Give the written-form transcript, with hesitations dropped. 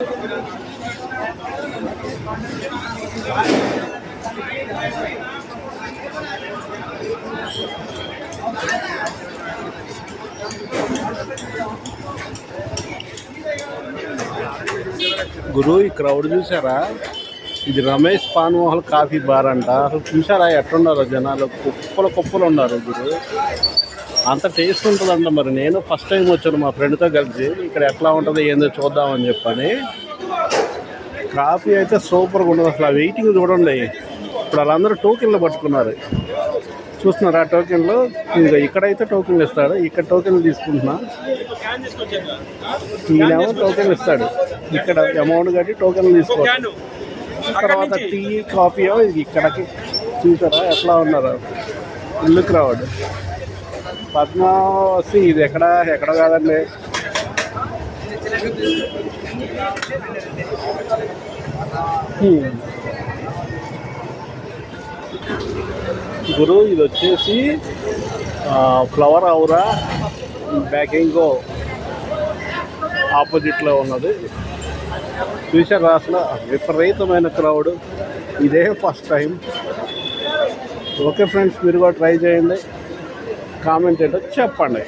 గురు ఈ క్రౌడ్ చూసారా? ఇది రమేష్ పాన్మోహల్ కాఫీ బార్ అంట. అసలు చూసారా ఎట్లున్నారో జనాలు, కుప్పలు కుప్పలు ఉన్నారు గురు. అంత టేస్ట్ ఉంటుందంట. మరి నేను ఫస్ట్ టైం వచ్చాను మా ఫ్రెండ్తో కలిసి. ఇక్కడ ఎట్లా ఉంటుందో ఏందో చూద్దామని చెప్పని. కాఫీ అయితే సూపర్గా ఉండదు అసలు. వెయిటింగ్ చూడండి. ఇప్పుడు వాళ్ళందరూ టోకెన్లు పట్టుకున్నారు. చూస్తున్నారా టోకెన్లు? ఇదిగో ఇక్కడైతే టోకెన్లు ఇస్తాడు. ఇక్కడ టోకెన్లు తీసుకుంటున్నా. ఈయనేమో టోకెన్లు ఇస్తాడు. ఇక్కడ అమౌంట్ కట్టి టోకెన్లు తీసుకోవాలి. తర్వాత టీ కాఫీయో ఇది ఇక్కడికి. చూసారా ఎట్లా ఉన్నారు? ఇల్లు క్రౌడ్. పద్మావతి ఇది ఎక్కడ కాదండి. గురు ఇది వచ్చేసి ఫ్లవర్ ఔరా బ్యాకింగో ఆపోజిట్లో ఉన్నది. చూసారా అసలు విపరీతమైన క్రౌడ్. ఇదే ఫస్ట్ టైం. ఓకే ఫ్రెండ్స్, మీరు కూడా ట్రై చేయండి. కామెంట్ ఏంటో చెప్పండి.